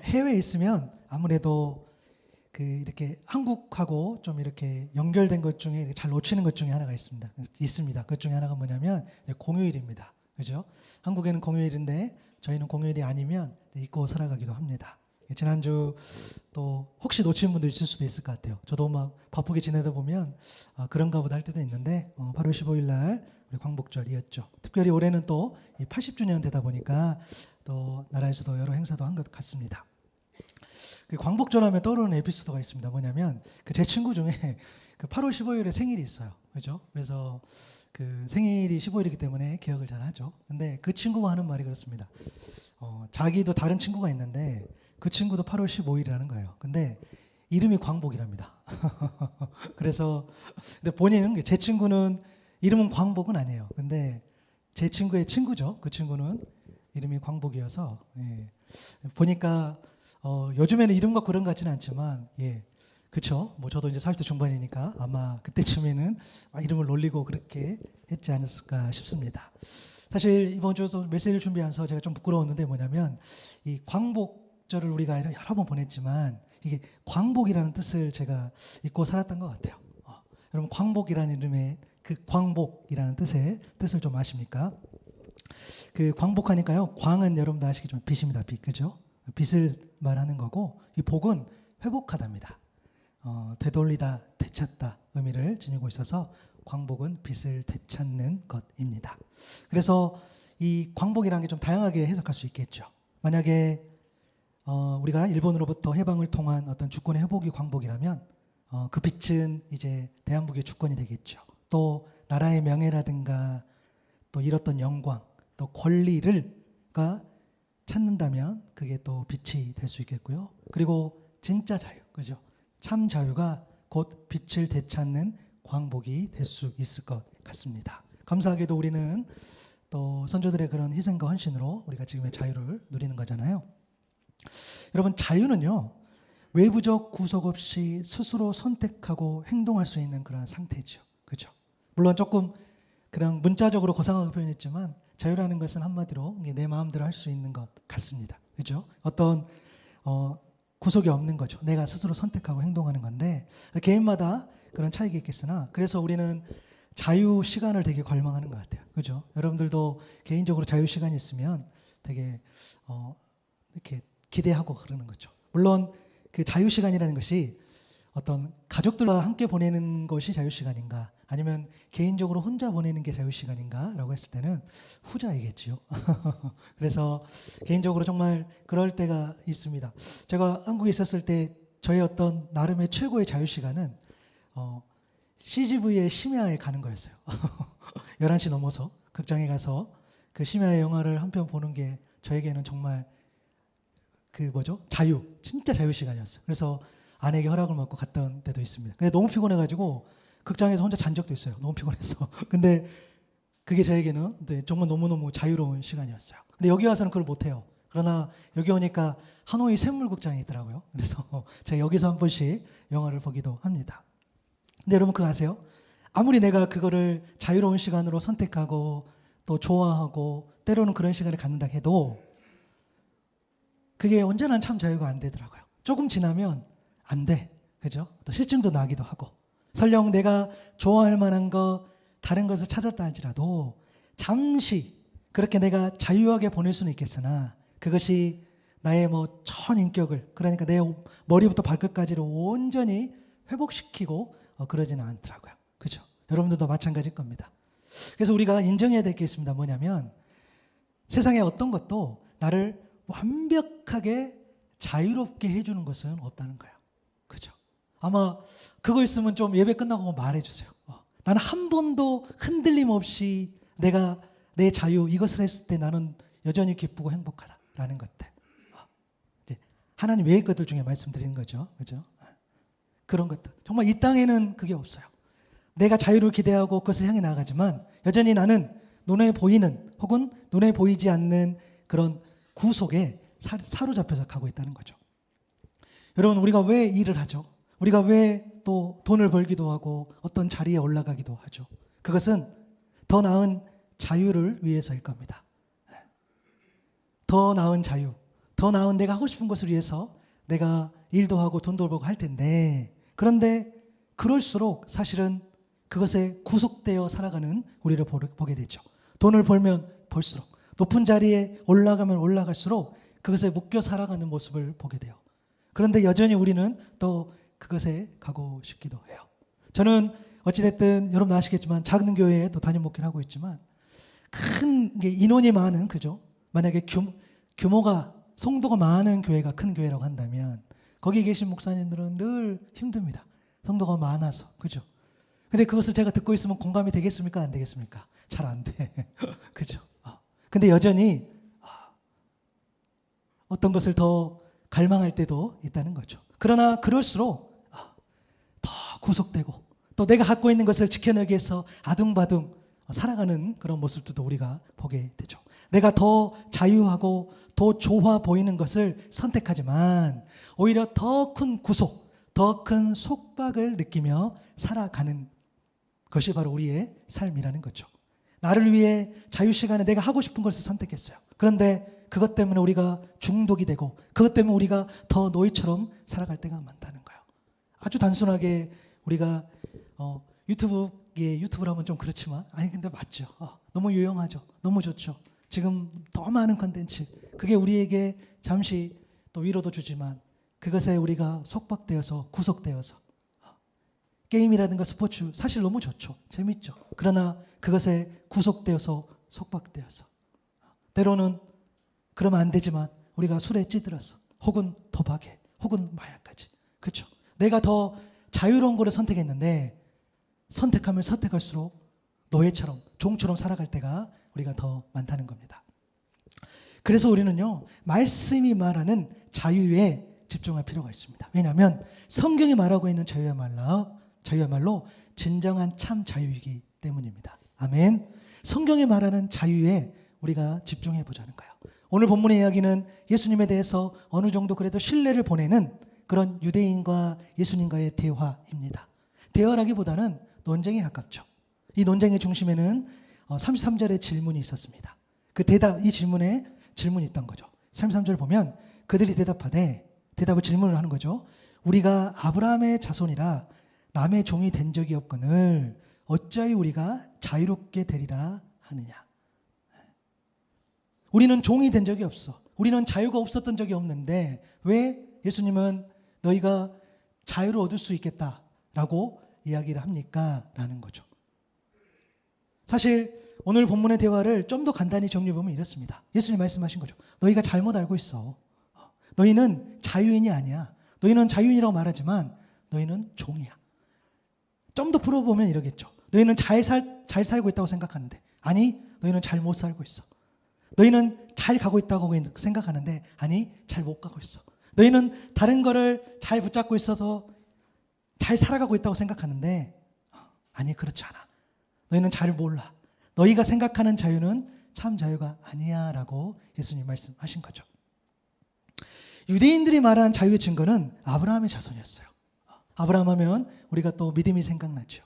해외에 있으면 아무래도 그 이렇게 한국하고 좀 이렇게 연결된 것 중에 잘 놓치는 것 중에 하나가 있습니다. 그 중에 하나가 뭐냐면 공휴일입니다. 그죠? 한국에는 공휴일인데 저희는 공휴일이 아니면 잊고 살아가기도 합니다. 지난주 또 혹시 놓친 분도 있을 수도 있을 것 같아요. 저도 막 바쁘게 지내다 보면 그런가 보다 할 때도 있는데 8월 15일 날 우리 광복절이었죠. 특별히 올해는 또 80주년 되다 보니까 또 나라에서도 여러 행사도 한 것 같습니다. 그 광복절 하면 떠오르는 에피소드가 있습니다. 뭐냐면 제 친구 중에 그 8월 15일에 생일이 있어요. 그죠? 그래서 그 생일이 15일이기 때문에 기억을 잘 하죠. 근데 그 친구가 하는 말이 그렇습니다. 자기도 다른 친구가 있는데 그 친구도 8월 15일이라는 거예요. 근데 이름이 광복이랍니다. 그래서 근데 본인은 제 친구는 이름은 광복은 아니에요. 근데 제 친구의 친구죠. 그 친구는 이름이 광복이어서 보니까 요즘에는 이름 갖고 그런 것 같지는 않지만 그쵸. 뭐 저도 이제 40대 중반이니까 아마 그때쯤에는 이름을 놀리고 그렇게 했지 않았을까 싶습니다. 사실 이번 주에도 메시지를 준비하면서 제가 좀 부끄러웠는데 뭐냐면 이 광복절을 우리가 여러 번 보냈지만 이게 광복이라는 뜻을 제가 잊고 살았던 것 같아요. 여러분 광복이라는 이름의 그 광복이라는 뜻을 좀 아십니까? 그 광복하니까요. 광은 여러분도 아시겠지만 빛입니다. 빛, 그죠? 빛을 말하는 거고 이 복은 회복하답니다. 되돌리다, 되찾다 의미를 지니고 있어서 광복은 빛을 되찾는 것입니다. 그래서 이 광복이라는 게 좀 다양하게 해석할 수 있겠죠. 만약에 우리가 일본으로부터 해방을 통한 어떤 주권의 회복이 광복이라면 그 빛은 이제 대한민국의 주권이 되겠죠. 또 나라의 명예라든가 또 잃었던 영광, 또 권리를가 찾는다면 그게 또 빛이 될 수 있겠고요. 그리고 진짜 자유, 그죠? 참 자유가 곧 빛을 되찾는 광복이 될 수 있을 것 같습니다. 감사하게도 우리는 또 선조들의 그런 희생과 헌신으로 우리가 지금의 자유를 누리는 거잖아요. 여러분 자유는요. 외부적 구속 없이 스스로 선택하고 행동할 수 있는 그런 상태죠. 그렇죠? 물론 조금 그냥 문자적으로 고상하게 표현했지만 자유라는 것은 한마디로 내 마음대로 할 수 있는 것 같습니다. 그렇죠? 어떤 구속이 없는 거죠. 내가 스스로 선택하고 행동하는 건데 개인마다 그런 차이가 있겠으나 그래서 우리는 자유 시간을 되게 갈망하는 것 같아요. 그렇죠? 여러분들도 개인적으로 자유 시간이 있으면 되게 이렇게 기대하고 그러는 거죠. 물론 그 자유 시간이라는 것이 어떤 가족들과 함께 보내는 것이 자유 시간인가 아니면 개인적으로 혼자 보내는 게 자유 시간인가 라고 했을 때는 후자이겠지요. 그래서 개인적으로 정말 그럴 때가 있습니다. 제가 한국에 있었을 때 저의 어떤 나름의 최고의 자유 시간은 CGV의 심야에 가는 거였어요. 11시 넘어서 극장에 가서 그 심야의 영화를 한 편 보는 게 저에게는 정말 자유, 진짜 자유 시간이었어요. 그래서 아내에게 허락을 받고 갔던 때도 있습니다. 근데 너무 피곤해가지고 극장에서 혼자 잔 적도 있어요. 너무 피곤해서. 근데 그게 저에게는 정말 너무너무 자유로운 시간이었어요. 근데 여기 와서는 그걸 못해요. 그러나 여기 오니까 하노이 샘물극장이 있더라고요. 그래서 제가 여기서 한 번씩 영화를 보기도 합니다. 근데 여러분 그거 아세요? 아무리 내가 그거를 자유로운 시간으로 선택하고 또 좋아하고 때로는 그런 시간을 갖는다 해도 그게 언제나 참 자유가 안 되더라고요. 조금 지나면 안 돼. 그죠? 또 실증도 나기도 하고. 설령 내가 좋아할 만한 거, 다른 것을 찾았다 할지라도 잠시 그렇게 내가 자유하게 보낼 수는 있겠으나 그것이 나의 전 인격을 그러니까 내 머리부터 발끝까지를 온전히 회복시키고 그러지는 않더라고요. 그죠? 여러분들도 마찬가지일 겁니다. 그래서 우리가 인정해야 될 게 있습니다. 뭐냐면 세상에 어떤 것도 나를 완벽하게 자유롭게 해주는 것은 없다는 거예요. 그죠? 아마 그거 있으면 좀 예배 끝나고 말해주세요. 나는 한 번도 흔들림 없이 내가 내 자유 이것을 했을 때 나는 여전히 기쁘고 행복하다라는 것들. 이제 하나님 외의 것들 중에 말씀드리는 거죠. 그죠? 그런 것들. 정말 이 땅에는 그게 없어요. 내가 자유를 기대하고 그것을 향해 나아가지만 여전히 나는 눈에 보이는 혹은 눈에 보이지 않는 그런 구속에 사로잡혀서 가고 있다는 거죠. 여러분 우리가 왜 일을 하죠? 우리가 왜 또 돈을 벌기도 하고 어떤 자리에 올라가기도 하죠? 그것은 더 나은 자유를 위해서일 겁니다. 더 나은 자유, 더 나은 내가 하고 싶은 것을 위해서 내가 일도 하고 돈도 벌고 할 텐데, 그런데 그럴수록 사실은 그것에 구속되어 살아가는 우리를 보게 되죠. 돈을 벌면 벌수록, 높은 자리에 올라가면 올라갈수록 그것에 묶여 살아가는 모습을 보게 돼요. 그런데 여전히 우리는 또 그것에 가고 싶기도 해요. 저는 어찌됐든 여러분 아시겠지만 작은 교회에 또 담임 목회를 하고 있지만, 큰 인원이 많은, 그죠? 만약에 규모가, 성도가 많은 교회가 큰 교회라고 한다면 거기 계신 목사님들은 늘 힘듭니다. 성도가 많아서, 그죠? 근데 그것을 제가 듣고 있으면 공감이 되겠습니까? 안 되겠습니까? 잘 안 돼. 그죠? 근데 여전히 어떤 것을 더 갈망할 때도 있다는 거죠. 그러나 그럴수록 더 구속되고 또 내가 갖고 있는 것을 지켜내기 위해서 아둥바둥 살아가는 그런 모습들도 우리가 보게 되죠. 내가 더 자유하고 더 좋아 보이는 것을 선택하지만 오히려 더 큰 구속, 더 큰 속박을 느끼며 살아가는 것이 바로 우리의 삶이라는 거죠. 나를 위해 자유시간에 내가 하고 싶은 것을 선택했어요. 그런데 그것 때문에 우리가 중독이 되고 그것 때문에 우리가 더 노예처럼 살아갈 때가 많다는 거예요. 아주 단순하게 우리가 유튜브를 하면 좀 그렇지만, 아니 근데 맞죠. 너무 유용하죠. 너무 좋죠. 지금 더 많은 컨텐츠, 그게 우리에게 잠시 또 위로도 주지만 그것에 우리가 속박되어서 구속되어서, 게임이라든가 스포츠 사실 너무 좋죠. 재밌죠. 그러나 그것에 구속되어서 속박되어서 때로는 그러면 안 되지만 우리가 술에 찌들어서 혹은 도박에 혹은 마약까지, 그렇죠. 내가 더 자유로운 거를 선택했는데 선택하면 선택할수록 노예처럼 종처럼 살아갈 때가 우리가 더 많다는 겁니다. 그래서 우리는요, 말씀이 말하는 자유에 집중할 필요가 있습니다. 왜냐하면 성경이 말하고 있는 자유야말로 진정한 참 자유이기 때문입니다. 아멘. 성경이 말하는 자유에 우리가 집중해 보자는 거예요. 오늘 본문의 이야기는 예수님에 대해서 어느 정도 그래도 신뢰를 보내는 그런 유대인과 예수님과의 대화입니다. 대화라기보다는 논쟁에 가깝죠. 이 논쟁의 중심에는 33절의 질문이 있었습니다. 그 이 질문에 질문이 있던 거죠. 33절 보면 그들이 대답을 질문을 하는 거죠. 우리가 아브라함의 자손이라 남의 종이 된 적이 없거늘 어찌하여 우리가 자유롭게 되리라 하느냐. 우리는 종이 된 적이 없어. 우리는 자유가 없었던 적이 없는데 왜 예수님은 너희가 자유를 얻을 수 있겠다라고 이야기를 합니까? 라는 거죠. 사실 오늘 본문의 대화를 좀 더 간단히 정리해보면 이렇습니다. 예수님 말씀하신 거죠. 너희가 잘못 알고 있어. 너희는 자유인이 아니야. 너희는 자유인이라고 말하지만 너희는 종이야. 좀 더 풀어보면 이러겠죠. 너희는 잘 살고 있다고 생각하는데 아니, 너희는 잘못 살고 있어. 너희는 잘 가고 있다고 생각하는데 아니, 잘 못 가고 있어. 너희는 다른 거를 잘 붙잡고 있어서 잘 살아가고 있다고 생각하는데 아니, 그렇지 않아. 너희는 잘 몰라. 너희가 생각하는 자유는 참 자유가 아니야 라고 예수님 말씀하신 거죠. 유대인들이 말한 자유의 증거는 아브라함의 자손이었어요. 아브라함 하면 우리가 또 믿음이 생각나죠.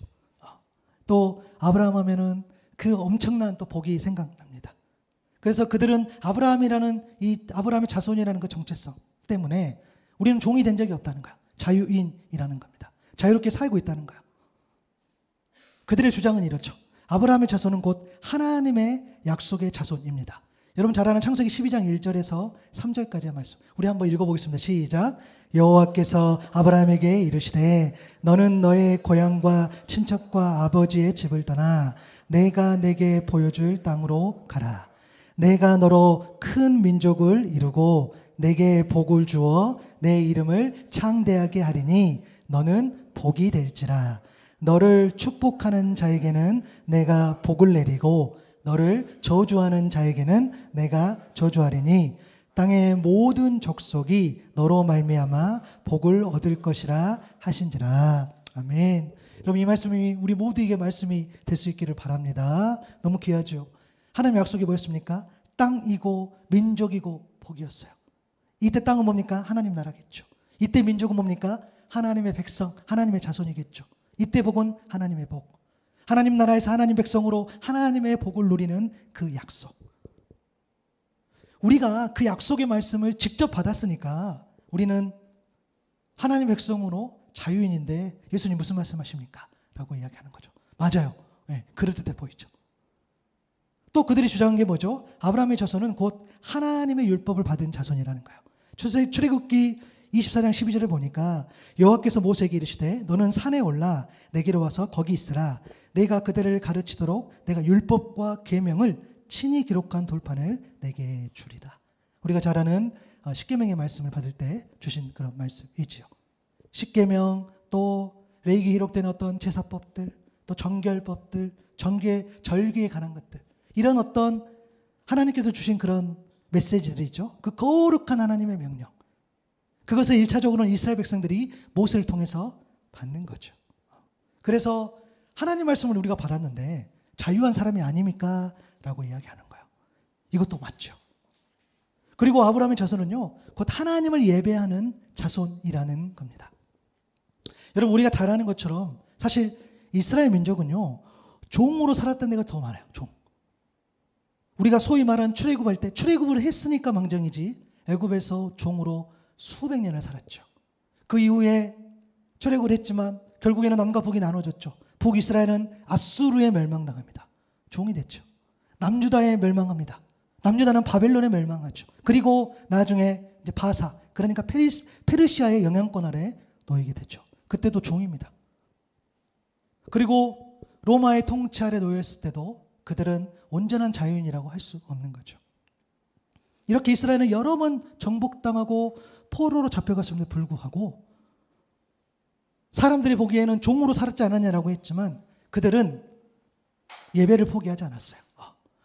또 아브라함 하면은 그 엄청난 또 복이 생각납니다. 그래서 그들은 아브라함의 자손이라는 그 정체성 때문에 우리는 종이 된 적이 없다는 거야. 자유인이라는 겁니다. 자유롭게 살고 있다는 거야. 그들의 주장은 이렇죠. 아브라함의 자손은 곧 하나님의 약속의 자손입니다. 여러분 잘 아는 창세기 12장 1절에서 3절까지의 말씀 우리 한번 읽어보겠습니다. 시작. 여호와께서 아브라함에게 이르시되 너는 너의 고향과 친척과 아버지의 집을 떠나 내가 내게 보여줄 땅으로 가라. 내가 너로 큰 민족을 이루고 내게 복을 주어 내 이름을 창대하게 하리니 너는 복이 될지라. 너를 축복하는 자에게는 내가 복을 내리고 너를 저주하는 자에게는 내가 저주하리니 땅의 모든 족속이 너로 말미암아 복을 얻을 것이라 하신지라. 아멘. 여러분 이 말씀이 우리 모두에게 말씀이 될 수 있기를 바랍니다. 너무 귀하죠. 하나님의 약속이 뭐였습니까? 땅이고 민족이고 복이었어요. 이때 땅은 뭡니까? 하나님 나라겠죠. 이때 민족은 뭡니까? 하나님의 백성, 하나님의 자손이겠죠. 이때 복은 하나님의 복. 하나님 나라에서 하나님 백성으로 하나님의 복을 누리는 그 약속. 우리가 그 약속의 말씀을 직접 받았으니까 우리는 하나님 백성으로 자유인인데 예수님 무슨 말씀하십니까? 라고 이야기하는 거죠. 맞아요. 네, 그럴듯해 보이죠. 또 그들이 주장한 게 뭐죠? 아브라함의 자손은 곧 하나님의 율법을 받은 자손이라는 거예요. 출애굽기 24장 12절에 보니까 여호와께서 모세에게 이르시되 너는 산에 올라 내게로 와서 거기 있으라. 내가 그들을 가르치도록 내가 율법과 계명을 친히 기록한 돌판을 내게 주리라. 우리가 잘 아는 십계명의 말씀을 받을 때 주신 그런 말씀이지요. 십계명, 또 레위기에 기록된 어떤 제사법들, 또 정결법들, 절기에 관한 것들, 이런 어떤 하나님께서 주신 그런 메시지들이 있죠. 그 거룩한 하나님의 명령, 그것을 1차적으로는 이스라엘 백성들이 모세를 통해서 받는 거죠. 그래서 하나님 말씀을 우리가 받았는데 자유한 사람이 아닙니까? 라고 이야기하는 거예요. 이것도 맞죠. 그리고 아브라함의 자손은요, 곧 하나님을 예배하는 자손이라는 겁니다. 여러분, 우리가 잘 아는 것처럼 사실 이스라엘 민족은요, 종으로 살았던 데가 더 많아요. 종. 우리가 소위 말하는 출애굽할 때 출애굽을 했으니까 망정이지 애굽에서 종으로 수백 년을 살았죠. 그 이후에 출애굽을 했지만 결국에는 남과 북이 나눠졌죠. 북이스라엘은 아수르에 멸망당합니다. 종이 됐죠. 남유다에 멸망합니다. 남유다는 바벨론에 멸망하죠. 그리고 나중에 이제 바사, 그러니까 페르시아의 영향권 아래 놓이게 되죠. 그때도 종입니다. 그리고 로마의 통치 아래 놓였을 때도 그들은 온전한 자유인이라고 할 수 없는 거죠. 이렇게 이스라엘은 여러 번 정복당하고 포로로 잡혀갔음에도 불구하고 사람들이 보기에는 종으로 살았지 않았냐라고 했지만 그들은 예배를 포기하지 않았어요.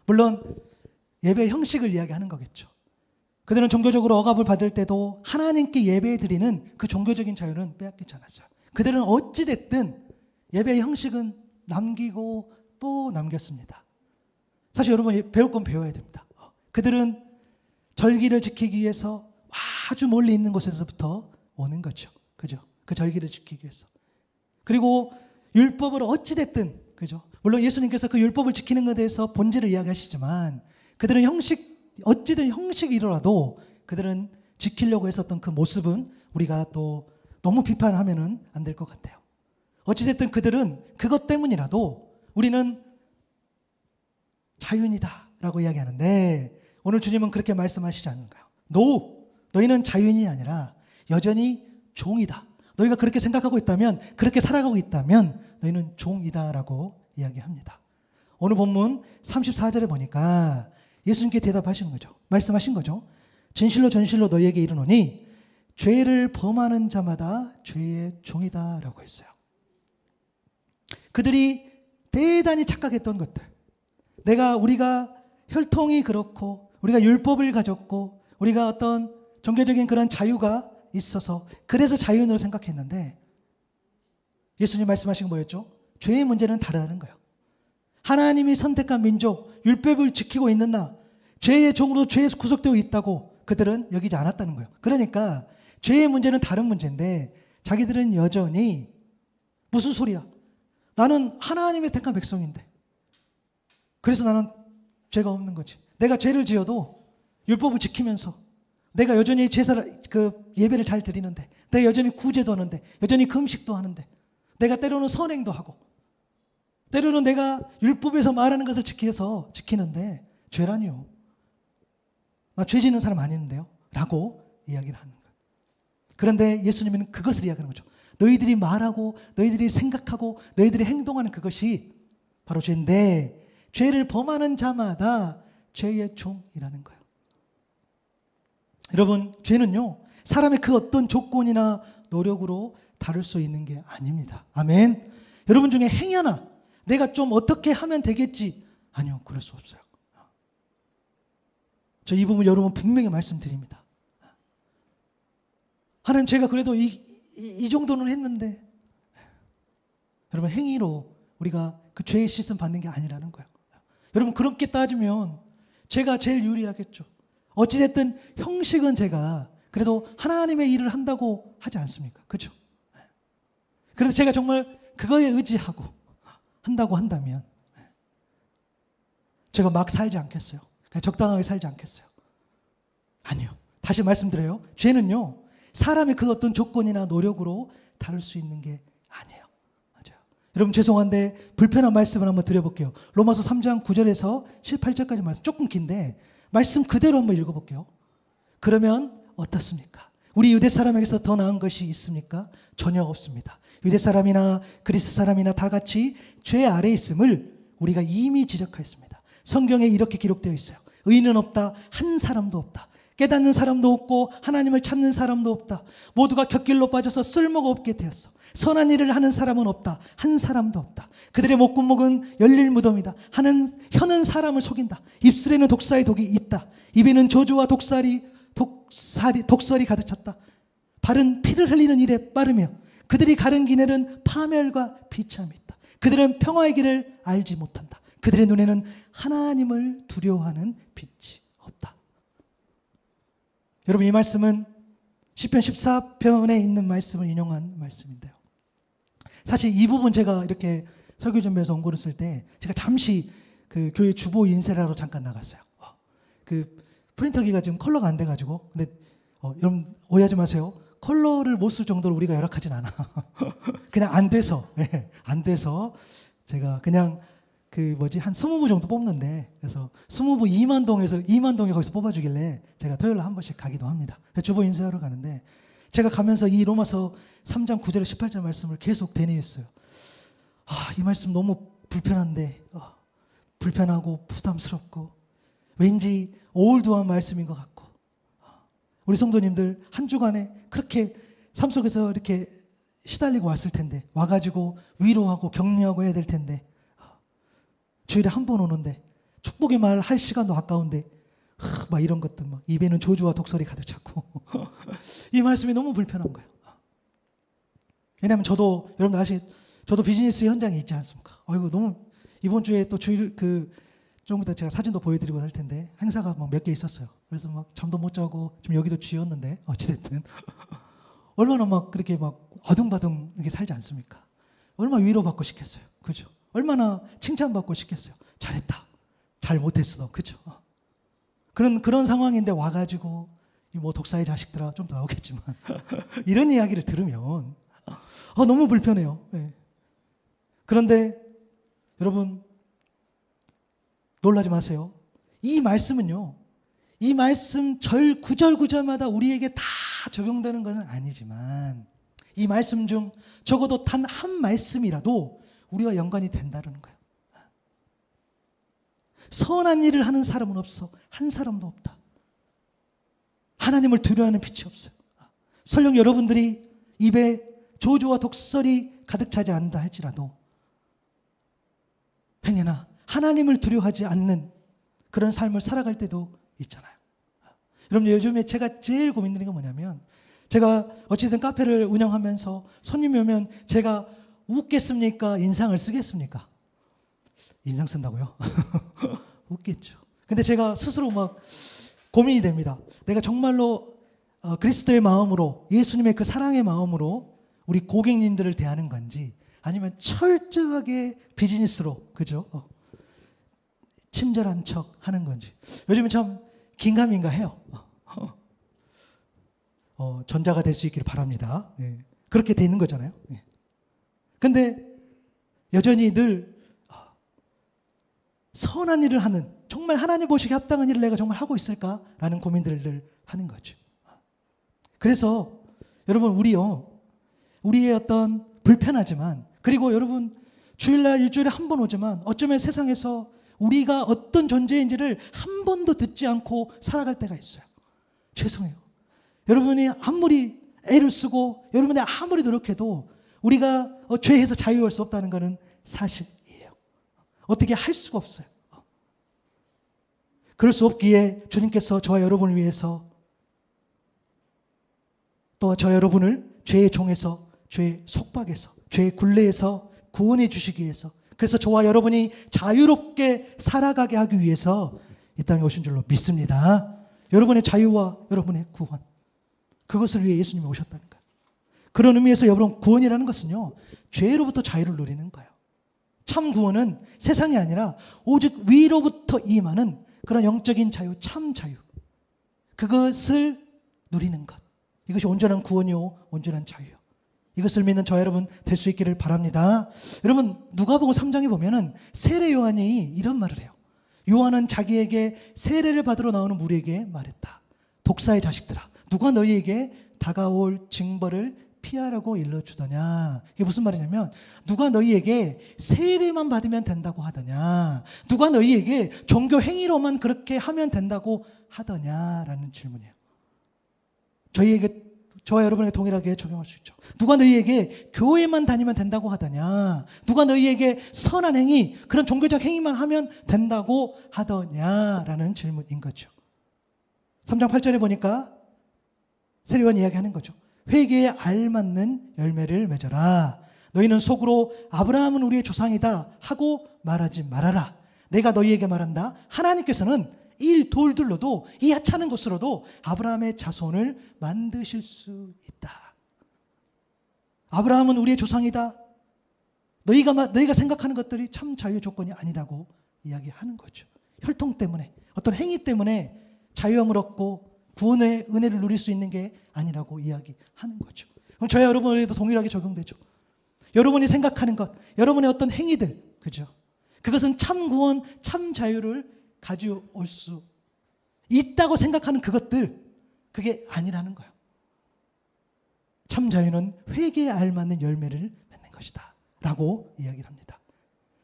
물론 예배 형식을 이야기하는 거겠죠. 그들은 종교적으로 억압을 받을 때도 하나님께 예배드리는 그 종교적인 자유는 빼앗기지 않았어요. 그들은 어찌됐든 예배의 형식은 남기고 또 남겼습니다. 사실 여러분, 배울 건 배워야 됩니다. 그들은 절기를 지키기 위해서 아주 멀리 있는 곳에서부터 오는 거죠. 그죠? 그 절기를 지키기 위해서. 그리고 율법을 어찌됐든, 그죠? 물론 예수님께서 그 율법을 지키는 것에 대해서 본질을 이야기하시지만 그들은 어찌든 형식이라도 그들은 지키려고 했었던 그 모습은 우리가 또 너무 비판하면은 안 될 것 같아요. 어찌됐든 그들은 그것 때문이라도 우리는 자유인이다라고 이야기하는데 오늘 주님은 그렇게 말씀하시지 않는가요? No! 너희는 자유인이 아니라 여전히 종이다. 너희가 그렇게 생각하고 있다면, 그렇게 살아가고 있다면 너희는 종이다라고 이야기합니다. 오늘 본문 34절에 보니까 예수님께 대답하시는 거죠. 말씀하신 거죠. 진실로 진실로 너희에게 이르노니 죄를 범하는 자마다 죄의 종이다라고 했어요. 그들이 대단히 착각했던 것들, 우리가 혈통이 그렇고 우리가 율법을 가졌고 우리가 어떤 종교적인 그런 자유가 있어서 그래서 자유인으로 생각했는데 예수님 말씀하신 건 뭐였죠? 죄의 문제는 다르다는 거예요. 하나님이 선택한 민족, 율법을 지키고 있는 나, 죄의 종으로 죄에서 구속되어 있다고 그들은 여기지 않았다는 거예요. 그러니까 죄의 문제는 다른 문제인데 자기들은 여전히 무슨 소리야? 나는 하나님의 택한 백성인데 그래서 나는 죄가 없는 거지. 내가 죄를 지어도 율법을 지키면서 내가 여전히 예배를 잘 드리는데, 내가 여전히 구제도 하는데, 여전히 금식도 하는데, 내가 때로는 선행도 하고, 때로는 내가 율법에서 말하는 것을 지키는데 죄라니요. 나 죄 짓는 사람 아닌데요? 라고 이야기를 하는 거예요. 그런데 예수님은 그것을 이야기하는 거죠. 너희들이 말하고 너희들이 생각하고 너희들이 행동하는 그것이 바로 죄인데 죄를 범하는 자마다 죄의 종이라는 거예요. 여러분, 죄는요, 사람의 그 어떤 조건이나 노력으로 다룰 수 있는 게 아닙니다. 아멘. 여러분 중에 행여나 내가 좀 어떻게 하면 되겠지. 아니요, 그럴 수 없어요. 저 이 부분 여러분 분명히 말씀드립니다. 하나님, 제가 그래도 이 정도는 했는데, 여러분, 행위로 우리가 그 죄의 씻음 받는 게 아니라는 거예요. 여러분, 그렇게 따지면 제가 제일 유리하겠죠. 어찌됐든 형식은 제가 그래도 하나님의 일을 한다고 하지 않습니까? 그렇죠? 그래서 제가 정말 그거에 의지하고 한다고 한다면 제가 막 살지 않겠어요. 그냥 적당하게 살지 않겠어요. 아니요. 다시 말씀드려요. 죄는요, 사람의 그 어떤 조건이나 노력으로 다룰 수 있는 게 아니에요. 맞아요. 여러분 죄송한데 불편한 말씀을 한번 드려볼게요. 로마서 3장 9절에서 18절까지 말씀 조금 긴데 말씀 그대로 한번 읽어볼게요. 그러면 어떻습니까? 우리 유대 사람에게서 더 나은 것이 있습니까? 전혀 없습니다. 유대 사람이나 그리스 사람이나 다 같이 죄 아래에 있음을 우리가 이미 지적하였습니다. 성경에 이렇게 기록되어 있어요. 의인은 없다. 한 사람도 없다. 깨닫는 사람도 없고 하나님을 찾는 사람도 없다. 모두가 곁길로 빠져서 쓸모가 없게 되었어. 선한 일을 하는 사람은 없다. 한 사람도 없다. 그들의 목구멍은 열릴 무덤이다. 혀는 사람을 속인다. 입술에는 독사의 독이 있다. 입에는 저주와 독설이 가득 찼다. 발은 피를 흘리는 일에 빠르며 그들이 가른 길에는 파멸과 비참이 있다. 그들은 평화의 길을 알지 못한다. 그들의 눈에는 하나님을 두려워하는 빛이 없다. 여러분 이 말씀은 시편 14편에 있는 말씀을 인용한 말씀인데요. 사실 이 부분 제가 이렇게 설교 준비해서 원고를 쓸 때 제가 잠시 그 교회 주보 인쇄를 하러 잠깐 나갔어요. 그 프린터기가 지금 컬러가 안 돼가지고 근데 여러분 오해하지 마세요. 컬러를 못 쓸 정도로 우리가 열악하진 않아. 그냥 안 돼서 제가 그냥 한 20부 정도 뽑는데 그래서 20부 2만 동에 거기서 뽑아주길래 제가 토요일에 한 번씩 가기도 합니다. 주보 인쇄하러 가는데 제가 가면서 이 로마서 3장 9절 18절 말씀을 계속 되뇌었어요. 이 말씀 너무 불편한데 불편하고 부담스럽고 왠지 올드한 말씀인 것 같고 우리 성도님들 한 주간에 그렇게 삶 속에서 이렇게 시달리고 왔을 텐데 와가지고 위로하고 격려하고 해야 될 텐데 주일에 한 번 오는데 축복의 말 할 시간도 아까운데 막 이런 것들 막 입에는 저주와 독설이 가득 찼고 이 말씀이 너무 불편한 거예요. 왜냐하면 여러분 저도 비즈니스 현장에 있지 않습니까? 너무 이번 주에 또 주일 조금 이따 제가 사진도 보여드리고 할 텐데 행사가 막 몇 개 있었어요. 그래서 막 잠도 못 자고 좀 여기도 쥐었는데 어찌됐든 얼마나 막 그렇게 막 아둥바둥 이렇게 살지 않습니까? 얼마나 위로받고 싶겠어요. 그죠? 얼마나 칭찬받고 싶겠어요. 잘했다. 잘 못했어. 그죠? 그런 상황인데 와가지고 뭐 독사의 자식들아 좀 더 나오겠지만 이런 이야기를 들으면 너무 불편해요. 네. 그런데 여러분 놀라지 마세요. 이 말씀은요. 이 말씀 구절마다 우리에게 다 적용되는 것은 아니지만 이 말씀 중 적어도 단 한 말씀이라도 우리와 연관이 된다는 거예요. 선한 일을 하는 사람은 없어. 한 사람도 없다. 하나님을 두려워하는 빛이 없어요. 설령 여러분들이 입에 저주와 독설이 가득 차지 않는다 할지라도 행여나 하나님을 두려워하지 않는 그런 삶을 살아갈 때도 있잖아요. 여러분 요즘에 제가 제일 고민되는 건 뭐냐면 제가 어쨌든 카페를 운영하면서 손님이 오면 제가 웃겠습니까? 인상을 쓰겠습니까? 인상 쓴다고요? 웃겠죠. 근데 제가 스스로 막 고민이 됩니다. 내가 정말로 그리스도의 마음으로 예수님의 그 사랑의 마음으로 우리 고객님들을 대하는 건지 아니면 철저하게 비즈니스로 그죠? 친절한 척 하는 건지 요즘은 참 긴가민가 해요. 전자가 될 수 있기를 바랍니다. 예. 그렇게 되는 거잖아요. 예. 근데 여전히 늘 선한 일을 하는 정말 하나님 보시기에 합당한 일을 내가 정말 하고 있을까라는 고민들을 늘 하는 거죠. 그래서 여러분 우리의 어떤 불편하지만 그리고 여러분 주일날 일주일에 한 번 오지만 어쩌면 세상에서 우리가 어떤 존재인지를 한 번도 듣지 않고 살아갈 때가 있어요. 죄송해요. 여러분이 아무리 애를 쓰고 여러분이 아무리 노력해도 우리가 죄에서 자유할 수 없다는 것은 사실이에요. 어떻게 할 수가 없어요. 그럴 수 없기에 주님께서 저와 여러분을 위해서 또 저 여러분을 죄의 종에서 죄의 속박에서 죄의 굴레에서 구원해 주시기 위해서 그래서 저와 여러분이 자유롭게 살아가게 하기 위해서 이 땅에 오신 줄로 믿습니다. 여러분의 자유와 여러분의 구원 그것을 위해 예수님이 오셨다는 거예요. 그런 의미에서 여러분 구원이라는 것은요 죄로부터 자유를 누리는 거예요. 참 구원은 세상이 아니라 오직 위로부터 임하는 그런 영적인 자유, 참 자유 그것을 누리는 것. 이것이 온전한 구원이요, 온전한 자유요. 이것을 믿는 저 여러분 될 수 있기를 바랍니다. 여러분, 누가복음 3장에 보면은 세례 요한이 이런 말을 해요. 요한은 자기에게 세례를 받으러 나오는 무리에게 말했다. 독사의 자식들아, 누가 너희에게 다가올 징벌을 피하라고 일러주더냐. 이게 무슨 말이냐면, 누가 너희에게 세례만 받으면 된다고 하더냐, 누가 너희에게 종교 행위로만 그렇게 하면 된다고 하더냐라는 질문이에요. 저와 여러분에게 동일하게 적용할 수 있죠. 누가 너희에게 교회만 다니면 된다고 하더냐, 누가 너희에게 선한 행위, 그런 종교적 행위만 하면 된다고 하더냐라는 질문인 거죠. 3장 8절에 보니까 세례요한이 이야기하는 거죠. 회개에 알맞는 열매를 맺어라. 너희는 속으로 아브라함은 우리의 조상이다 하고 말하지 말아라. 내가 너희에게 말한다. 하나님께서는 이 돌들로도, 이 하찮은 것으로도 아브라함의 자손을 만드실 수 있다. 아브라함은 우리의 조상이다. 너희가 생각하는 것들이 참 자유의 조건이 아니다고 이야기하는 거죠. 혈통 때문에, 어떤 행위 때문에 자유함을 얻고 구원의 은혜를 누릴 수 있는 게 아니라고 이야기하는 거죠. 그럼 저와 여러분에게도 동일하게 적용되죠. 여러분이 생각하는 것, 여러분의 어떤 행위들, 그죠? 그것은 참 구원, 참 자유를 가져올 수 있다고 생각하는 그것들, 그게 아니라는 거예요. 참 자유는 회개에 알맞는 열매를 맺는 것이다 라고 이야기를 합니다.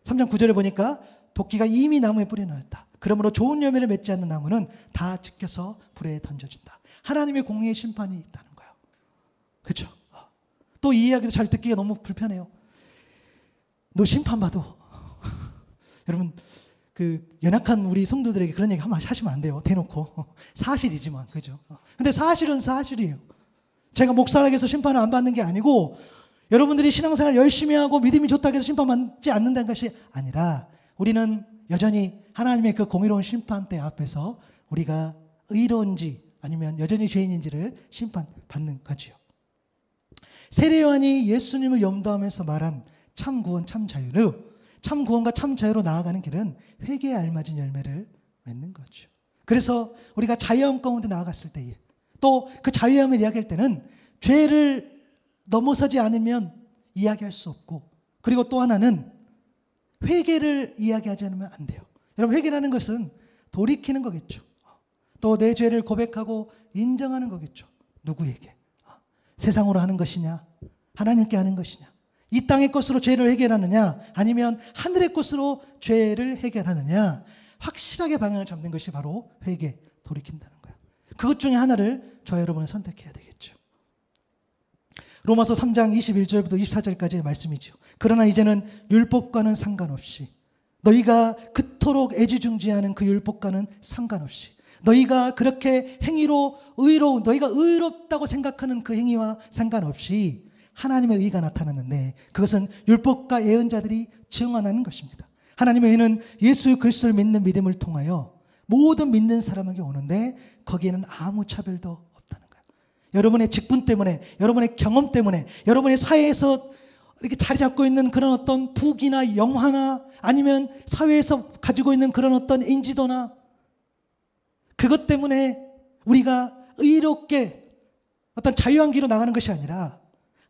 3장 9절에 보니까 도끼가 이미 나무에 뿌려 놓였다. 그러므로 좋은 열매를 맺지 않는 나무는 다 지켜서 불에 던져진다. 하나님의 공의의 심판이 있다는 거예요. 그렇죠? 또 이 이야기도 잘 듣기가 너무 불편해요. 너 심판받아. 여러분, 그 연약한 우리 성도들에게 그런 얘기 한번 하시면 안 돼요. 대놓고. 사실이지만, 그죠? 근데 사실은 사실이에요. 제가 목사라고 해서 심판을 안 받는 게 아니고, 여러분들이 신앙생활 열심히 하고 믿음이 좋다고 해서 심판받지 않는다는 것이 아니라, 우리는 여전히 하나님의 그 공의로운 심판대 앞에서 우리가 의로운지 아니면 여전히 죄인인지를 심판받는 거지요. 세례요한이 예수님을 염두하면서 말한 참 구원, 참 자유는, 참 구원과 참 자유로 나아가는 길은 회개에 알맞은 열매를 맺는 거죠. 그래서 우리가 자유함 가운데 나아갔을 때에, 또 그 자유함을 이야기할 때는 죄를 넘어서지 않으면 이야기할 수 없고, 그리고 또 하나는 회개를 이야기하지 않으면 안 돼요. 여러분, 회개라는 것은 돌이키는 거겠죠. 또 내 죄를 고백하고 인정하는 거겠죠. 누구에게? 세상으로 하는 것이냐, 하나님께 하는 것이냐, 이 땅의 것으로 죄를 해결하느냐, 아니면 하늘의 것으로 죄를 해결하느냐, 확실하게 방향을 잡는 것이 바로 회개, 돌이킨다는 거예요. 그것 중에 하나를 저와 여러분은 선택해야 되겠죠. 로마서 3장 21절부터 24절까지의 말씀이죠. 그러나 이제는 율법과는 상관없이, 너희가 그토록 애지중지하는 그 율법과는 상관없이, 너희가 그렇게 행위로 의로운, 너희가 의롭다고 생각하는 그 행위와 상관없이 하나님의 의가 나타났는데, 그것은 율법과 예언자들이 증언하는 것입니다. 하나님의 의는 예수 그리스도를 믿는 믿음을 통하여 모든 믿는 사람에게 오는데, 거기에는 아무 차별도 없다는 거예요. 여러분의 직분 때문에, 여러분의 경험 때문에, 여러분의 사회에서 이렇게 자리 잡고 있는 그런 어떤 부귀나 영화나, 아니면 사회에서 가지고 있는 그런 어떤 인지도나, 그것 때문에 우리가 의롭게 어떤 자유한 길로 나가는 것이 아니라,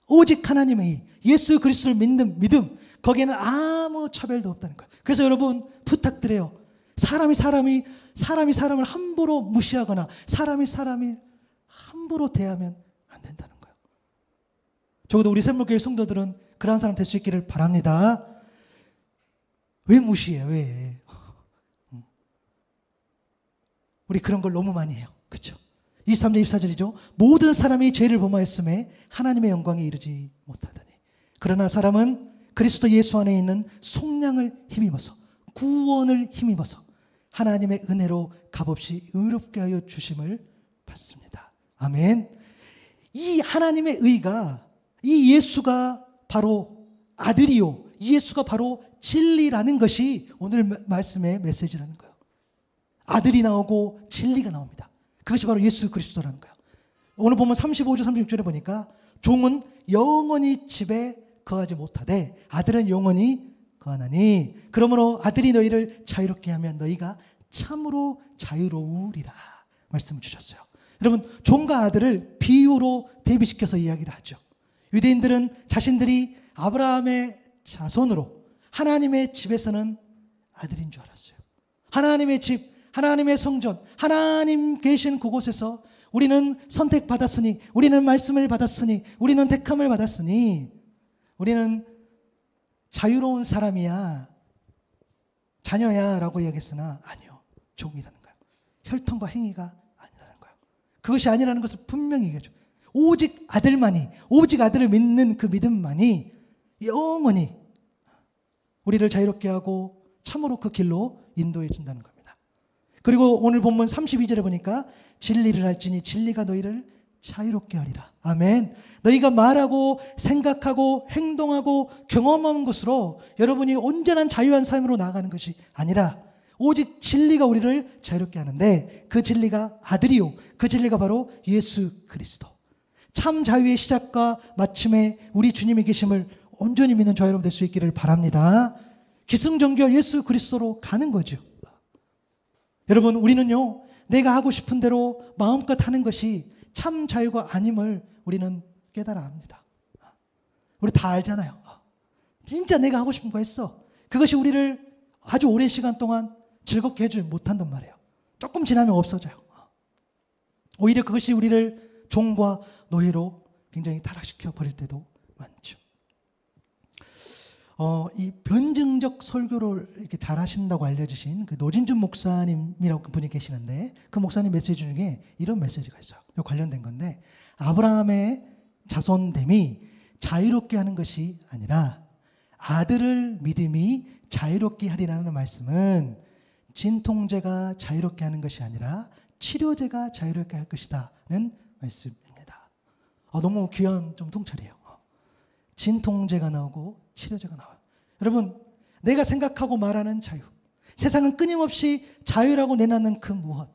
오직 하나님의 예수 그리스도를 믿는 믿음, 거기에는 아무 차별도 없다는 거예요. 그래서 여러분, 부탁드려요. 사람이 사람을 함부로 무시하거나 사람이 함부로 대하면 안 된다는 거예요. 적어도 우리 샘물교회 성도들은 그런 사람 될 수 있기를 바랍니다. 왜 무시해요? 왜? 우리 그런 걸 너무 많이 해요. 그렇죠? 23절 24절이죠. 모든 사람이 죄를 범하였음에 하나님의 영광에 이르지 못하다니. 그러나 사람은 그리스도 예수 안에 있는 속량을 힘입어서, 구원을 힘입어서 하나님의 은혜로 값없이 의롭게 하여 주심을 받습니다. 아멘. 이 하나님의 의가, 이 예수가 바로 아들이요, 이 예수가 바로 진리라는 것이 오늘 말씀의 메시지라는 거예요. 아들이 나오고 진리가 나옵니다. 그것이 바로 예수 그리스도라는 거예요. 오늘 보면 35절 36절에 보니까 종은 영원히 집에 거하지 못하되 아들은 영원히 거하나니, 그러므로 아들이 너희를 자유롭게 하면 너희가 참으로 자유로우리라 말씀을 주셨어요. 여러분, 종과 아들을 비유로 대비시켜서 이야기를 하죠. 유대인들은 자신들이 아브라함의 자손으로 하나님의 집에서는 아들인 줄 알았어요. 하나님의 집, 하나님의 성전, 하나님 계신 그곳에서 우리는 선택받았으니, 우리는 말씀을 받았으니, 우리는 택함을 받았으니 우리는 자유로운 사람이야, 자녀야 라고 이야기했으나 아니요, 종이라는 거예요. 혈통과 행위가 아니라는 거예요. 그것이 아니라는 것을 분명히 얘기하죠. 오직 아들만이, 오직 아들을 믿는 그 믿음만이 영원히 우리를 자유롭게 하고 참으로 그 길로 인도해 준다는 겁니다. 그리고 오늘 본문 32절에 보니까 진리를 알지니 진리가 너희를 자유롭게 하리라. 아멘. 너희가 말하고 생각하고 행동하고 경험한 것으로 여러분이 온전한 자유한 삶으로 나아가는 것이 아니라 오직 진리가 우리를 자유롭게 하는데, 그 진리가 아들이요, 그 진리가 바로 예수 그리스도. 참 자유의 시작과 마침에 우리 주님이 계심을 온전히 믿는 저 여러분 될 수 있기를 바랍니다. 기승전결 예수 그리스도로 가는 거죠. 여러분, 우리는요, 내가 하고 싶은 대로 마음껏 하는 것이 참 자유가 아님을 우리는 깨달아야 합니다. 우리 다 알잖아요. 진짜 내가 하고 싶은 거 했어. 그것이 우리를 아주 오랜 시간 동안 즐겁게 해주지 못한단 말이에요. 조금 지나면 없어져요. 오히려 그것이 우리를 종과 노예로 굉장히 타락시켜 버릴 때도 많죠. 이 변증적 설교를 이렇게 잘 하신다고 알려주신 그 노진준 목사님이라고 분이 계시는데, 그 목사님 메시지 중에 이런 메시지가 있어요. 관련된 건데, 아브라함의 자손됨이 자유롭게 하는 것이 아니라 아들을 믿음이 자유롭게 하리라는 말씀은 진통제가 자유롭게 하는 것이 아니라 치료제가 자유롭게 할 것이다는 말씀입니다. 너무 귀한 좀 통찰이에요. 진통제가 나오고 치료제가 나와요. 여러분, 내가 생각하고 말하는 자유, 세상은 끊임없이 자유라고 내놓는 그 무엇,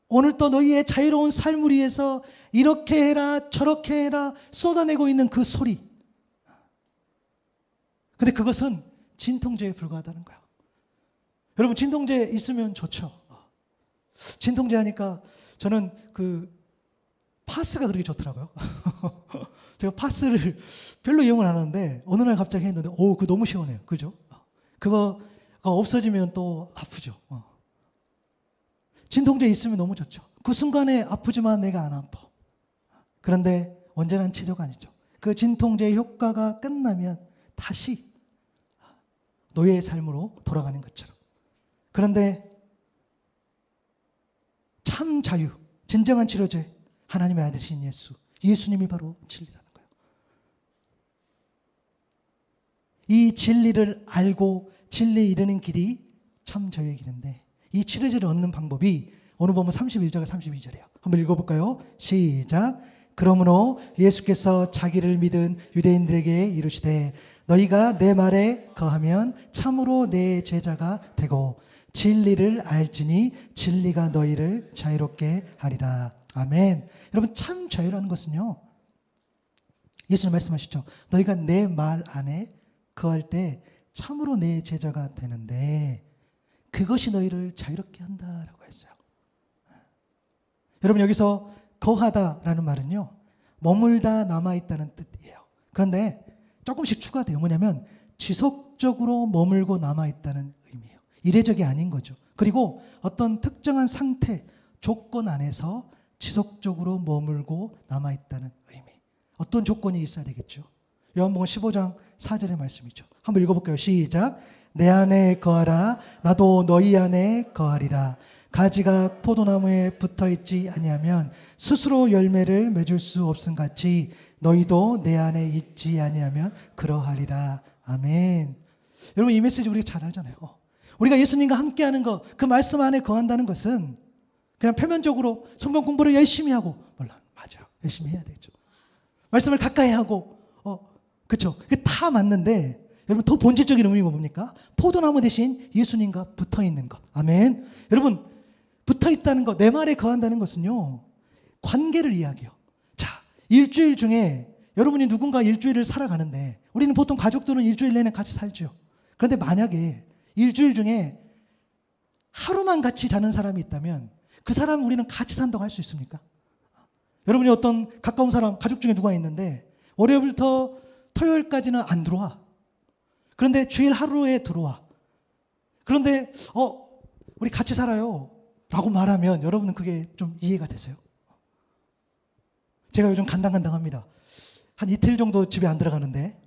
오늘 또 너희의 자유로운 삶을 위해서 이렇게 해라 저렇게 해라 쏟아내고 있는 그 소리, 근데 그것은 진통제에 불과하다는 거야. 여러분, 진통제 있으면 좋죠. 진통제 하니까 저는 그 파스가 그렇게 좋더라고요. 제가 파스를 별로 이용을 안 하는데 어느 날 갑자기 했는데 그거 너무 시원해요. 그죠? 그거가 없어지면 또 아프죠. 진통제 있으면 너무 좋죠. 그 순간에 아프지만 내가 안 아파. 그런데 언제나 치료가 아니죠. 그 진통제의 효과가 끝나면 다시 노예의 삶으로 돌아가는 것처럼. 그런데 참 자유, 진정한 치료제, 하나님의 아들이신 예수님이 바로 진리라는 거예요. 이 진리를 알고 진리에 이르는 길이 참 자유의 길인데, 이 치료제를 얻는 방법이 오늘 보면 31절과 32절이에요. 한번 읽어볼까요? 시작. 그러므로 예수께서 자기를 믿은 유대인들에게 이르시되 너희가 내 말에 거하면 참으로 내 제자가 되고 진리를 알지니 진리가 너희를 자유롭게 하리라. 아멘. 여러분, 참 자유라는 것은요, 예수님 말씀하시죠. 너희가 내 말 안에 거할 때 참으로 내 제자가 되는데 그것이 너희를 자유롭게 한다라고 했어요. 여러분, 여기서 거하다라는 말은요, 머물다 남아있다는 뜻이에요. 그런데 조금씩 추가돼요. 뭐냐면 지속적으로 머물고 남아있다는 의미예요. 이례적이 아닌 거죠. 그리고 어떤 특정한 상태, 조건 안에서 지속적으로 머물고 남아있다는 의미. 어떤 조건이 있어야 되겠죠? 요한복음 15장 4절의 말씀이죠. 한번 읽어볼까요? 시작. 내 안에 거하라. 나도 너희 안에 거하리라. 가지가 포도나무에 붙어있지 아니하면 스스로 열매를 맺을 수 없음 같이 너희도 내 안에 있지 아니하면 그러하리라. 아멘. 여러분, 이 메시지 우리가 잘 알잖아요. 우리가 예수님과 함께하는 것, 그 말씀 안에 거한다는 것은 그냥 표면적으로 성경 공부를 열심히 하고, 물론 맞아요, 열심히 해야 되죠. 말씀을 가까이 하고, 그렇죠. 그게 다 맞는데, 여러분, 더 본질적인 의미가 뭡니까? 포도나무 대신 예수님과 붙어 있는 것. 아멘. 여러분, 붙어 있다는 것, 내 말에 거한다는 것은요, 관계를 이야기해요. 자, 일주일 중에 여러분이 누군가 일주일을 살아가는데, 우리는 보통 가족들은 일주일 내내 같이 살죠. 그런데 만약에 일주일 중에 하루만 같이 자는 사람이 있다면 그 사람은 우리는 같이 산다고 할 수 있습니까? 여러분이 어떤 가까운 사람, 가족 중에 누가 있는데 월요일부터 토요일까지는 안 들어와. 그런데 주일 하루에 들어와. 그런데 우리 같이 살아요 라고 말하면 여러분은 그게 좀 이해가 되세요? 제가 요즘 간당간당합니다. 한 이틀 정도 집에 안 들어가는데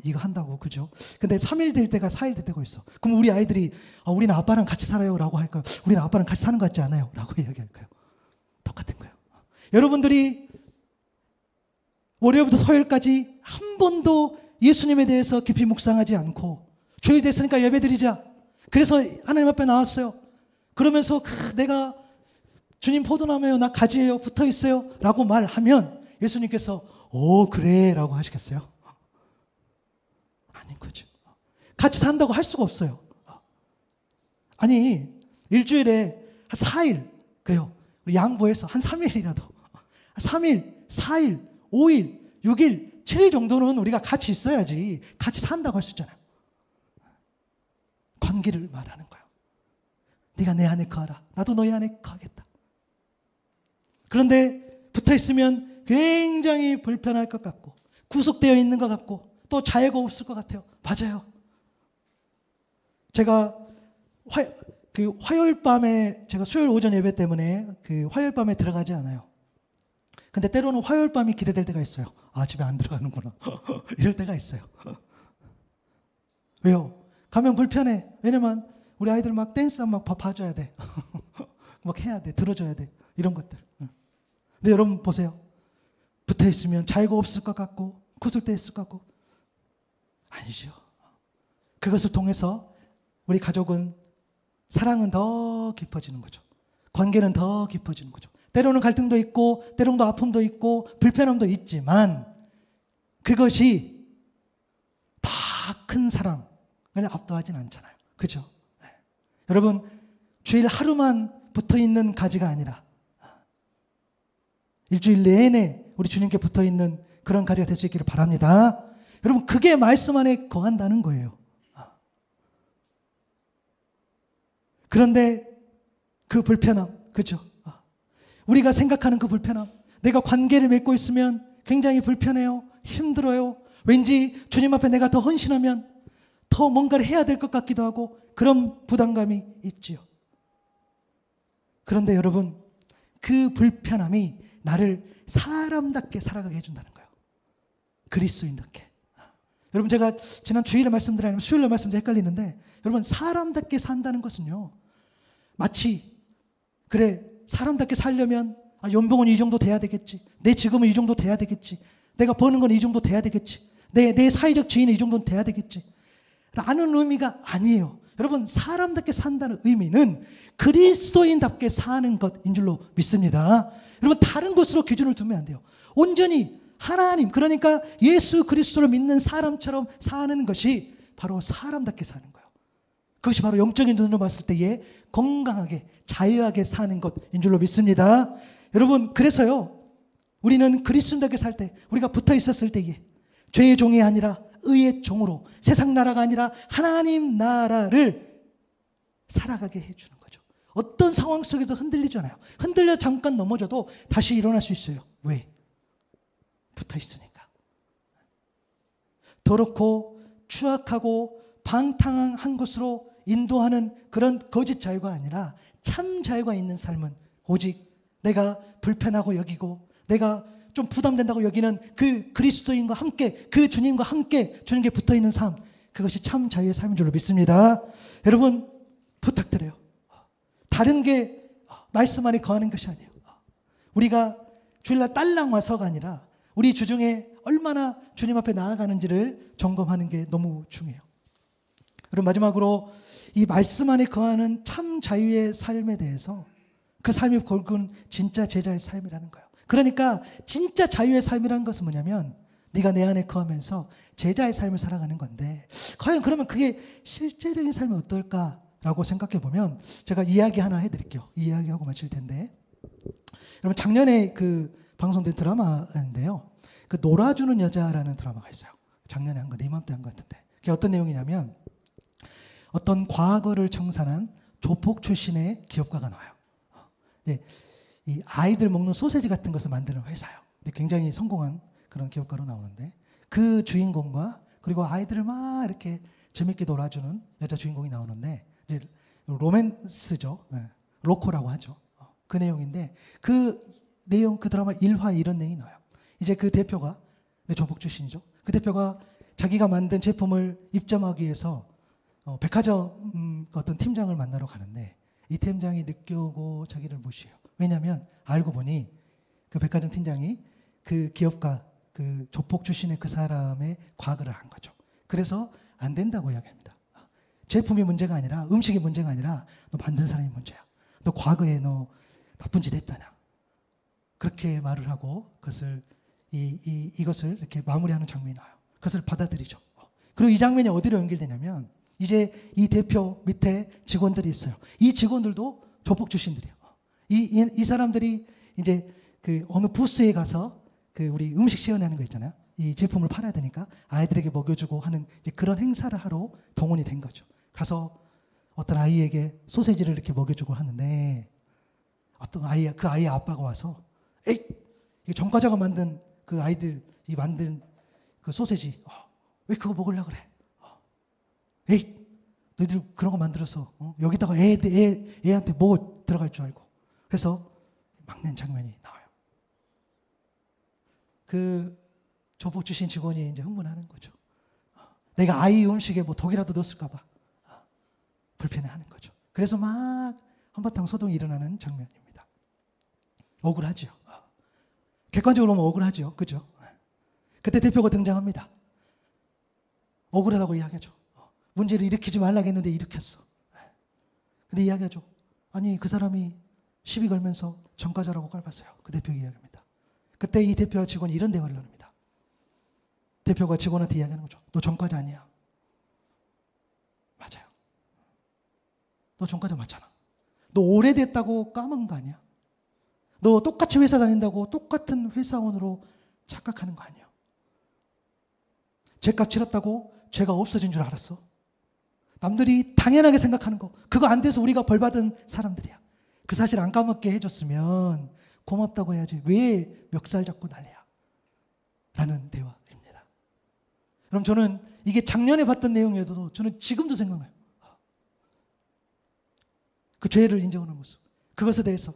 이거 한다고, 그죠? 근데 3일 될 때가 4일 될 때가 있어. 그럼 우리 아이들이 우리는 아빠랑 같이 살아요 라고 할까요? 우리는 아빠랑 같이 사는 것 같지 않아요 라고 이야기할까요? 똑같은 거예요. 여러분들이 월요일부터 토요일까지 한 번도 예수님에 대해서 깊이 묵상하지 않고 주일 됐으니까 예배드리자, 그래서 하나님 앞에 나왔어요. 그러면서 내가 주님 포도나무예요, 나 가지예요, 붙어 있어요 라고 말하면 예수님께서 그래 라고 하시겠어요? 아닌 거죠. 같이 산다고 할 수가 없어요. 아니 일주일에 한 4일, 그래요, 우리 양보해서 한 3일이라도 3일, 4일, 5일, 6일, 7일 정도는 우리가 같이 있어야지 같이 산다고 할 수 있잖아요. 관계를 말하는 거예요. 네가 내 안에 거하라, 나도 너희 안에 거하겠다. 그런데 붙어있으면 굉장히 불편할 것 같고 구속되어 있는 것 같고 또 자유가 없을 것 같아요. 맞아요. 제가 화요일 밤에, 제가 수요일 오전 예배 때문에 화요일 밤에 들어가지 않아요. 근데 때로는 화요일 밤이 기대될 때가 있어요. 집에 안 들어가는구나 이럴 때가 있어요. 왜요? 가면 불편해. 왜냐면 우리 아이들 막 댄스 막 봐줘야 돼. 막 해야 돼. 들어줘야 돼. 이런 것들. 근데 여러분 보세요. 붙어 있으면 자유가 없을 것 같고 구속되어 있을 것 같고, 아니죠. 그것을 통해서 우리 가족은, 사랑은 더 깊어지는 거죠. 관계는 더 깊어지는 거죠. 때로는 갈등도 있고 때로는 아픔도 있고 불편함도 있지만 그것이 다 큰 사랑을 압도하진 않잖아요. 그죠? 네. 여러분, 주일 하루만 붙어있는 가지가 아니라 일주일 내내 우리 주님께 붙어있는 그런 가지가 될 수 있기를 바랍니다. 여러분, 그게 말씀 안에 거한다는 거예요. 그런데 그 불편함, 그죠? 우리가 생각하는 그 불편함, 내가 관계를 맺고 있으면 굉장히 불편해요. 힘들어요. 왠지 주님 앞에 내가 더 헌신하면 더 뭔가를 해야 될 것 같기도 하고 그런 부담감이 있지요. 그런데 여러분, 그 불편함이 나를 사람답게 살아가게 해준다는 거예요. 그리스도인답게. 여러분, 제가 지난 주일에 말씀드리면 수요일에 말씀드려 헷갈리는데, 여러분, 사람답게 산다는 것은요, 마치 그래, 사람답게 살려면 연봉은 이 정도 돼야 되겠지, 내 직업은 이 정도 돼야 되겠지, 내가 버는 건 이 정도 돼야 되겠지, 내 사회적 지위는 이 정도는 돼야 되겠지 라는 의미가 아니에요. 여러분, 사람답게 산다는 의미는 그리스도인답게 사는 것인 줄로 믿습니다. 여러분, 다른 것으로 기준을 두면 안 돼요. 온전히 하나님, 그러니까 예수 그리스도를 믿는 사람처럼 사는 것이 바로 사람답게 사는 거예요. 그것이 바로 영적인 눈으로 봤을 때에 건강하게 자유하게 사는 것인 줄로 믿습니다. 여러분, 그래서요, 우리는 그리스도인답게 살 때, 우리가 붙어 있었을 때에 죄의 종이 아니라 의의 종으로 세상 나라가 아니라 하나님 나라를 살아가게 해주는 거죠. 어떤 상황 속에도 흔들리잖아요. 흔들려 잠깐 넘어져도 다시 일어날 수 있어요. 왜? 붙어 있으니까. 더럽고 추악하고 방탕한 것으로 인도하는 그런 거짓 자유가 아니라 참 자유가 있는 삶은 오직 내가 불편하고 여기고 내가 좀 부담된다고 여기는 그 그리스도인과 함께, 그 주님과 함께 주님께 붙어있는 삶, 그것이 참 자유의 삶인 줄로 믿습니다. 여러분, 부탁드려요. 다른 게 말씀 안에 거하는 것이 아니에요. 우리가 주일날 딸랑 와서가 아니라 우리 주중에 얼마나 주님 앞에 나아가는지를 점검하는 게 너무 중요해요. 그럼 마지막으로 이 말씀 안에 거하는 참 자유의 삶에 대해서, 그 삶이 결국은 진짜 제자의 삶이라는 거예요. 그러니까 진짜 자유의 삶이라는 것은 뭐냐면 네가 내 안에 거하면서 제자의 삶을 살아가는 건데, 과연 그러면 그게 실제적인 삶이 어떨까라고 생각해 보면 제가 이야기 하나 해드릴게요. 이 이야기하고 마칠 텐데, 여러분, 작년에 그 방송된 드라마인데요, 그 놀아주는 여자라는 드라마가 있어요. 작년에 한 거, 네 맘때 한 것 같은데, 그게 어떤 내용이냐면 어떤 과거를 청산한 조폭 출신의 기업가가 나와요. 네, 이 아이들 먹는 소세지 같은 것을 만드는 회사예요. 굉장히 성공한 그런 기업가로 나오는데 그 주인공과 그리고 아이들을 막 이렇게 재밌게 놀아주는 여자 주인공이 나오는데 이제 로맨스죠. 네. 로코라고 하죠. 그 내용인데 그 내용 그 드라마 1화 이런 내용이 나와요. 이제 그 대표가 조폭 출신이죠. 그 대표가 자기가 만든 제품을 입점하기 위해서 백화점 어떤 팀장을 만나러 가는데 이 팀장이 늦게 오고 자기를 무시해요. 왜냐하면 알고 보니 그 백화점 팀장이 그 기업가 그 조폭 출신의 그 사람의 과거를 한 거죠. 그래서 안 된다고 이야기합니다. 제품이 문제가 아니라 음식이 문제가 아니라 너 만든 사람이 문제야. 너 과거에 너 나쁜 짓 했다냐. 그렇게 말을 하고 그것을 이것을 이렇게 마무리하는 장면이 나와요. 그것을 받아들이죠. 그리고 이 장면이 어디로 연결되냐면 이제 이 대표 밑에 직원들이 있어요. 이 직원들도 조폭 출신들이에요. 이 사람들이 이제 그 어느 부스에 가서 그 우리 음식 시연하는 거 있잖아요. 이 제품을 팔아야 되니까 아이들에게 먹여주고 하는 이제 그런 행사를 하러 동원이 된 거죠. 가서 어떤 아이에게 소세지를 이렇게 먹여주고 하는데 어떤 그 아이의 아빠가 와서 에이, 이 전과자가 만든 그 아이들이 만든 그 소세지 왜 그거 먹으려고 그래? 에이, 너희들 그런 거 만들어서 여기다가 애한테 뭐 들어갈 줄 알고. 그래서 막는 장면이 나와요. 그 조폭 출신 직원이 이제 흥분하는 거죠. 내가 아이 음식에 뭐 독이라도 넣었을까 봐 불편해하는 거죠. 그래서 막 한바탕 소동이 일어나는 장면입니다. 억울하죠. 객관적으로 보면 억울하죠. 그죠? 그때 대표가 등장합니다. 억울하다고 이야기하죠. 문제를 일으키지 말라고 했는데 일으켰어. 근데 이야기하죠. 아니 그 사람이 시비 걸면서 전과자라고 깔봤어요. 그 대표가 이야기합니다. 그때 이 대표와 직원이 이런 대화를 나눕니다. 대표가 직원한테 이야기하는 거죠. 너 전과자 아니야. 맞아요. 너 전과자 맞잖아. 너 오래됐다고 까먹은 거 아니야. 너 똑같이 회사 다닌다고 똑같은 회사원으로 착각하는 거 아니야. 죄값 치렀다고 죄가 없어진 줄 알았어. 남들이 당연하게 생각하는 거. 그거 안 돼서 우리가 벌받은 사람들이야. 그 사실 안 까먹게 해줬으면 고맙다고 해야지. 왜 멱살 잡고 난리야. 라는 대화입니다. 그럼 저는 이게 작년에 봤던 내용이어도 저는 지금도 생각나요. 그 죄를 인정하는 모습. 그것에 대해서.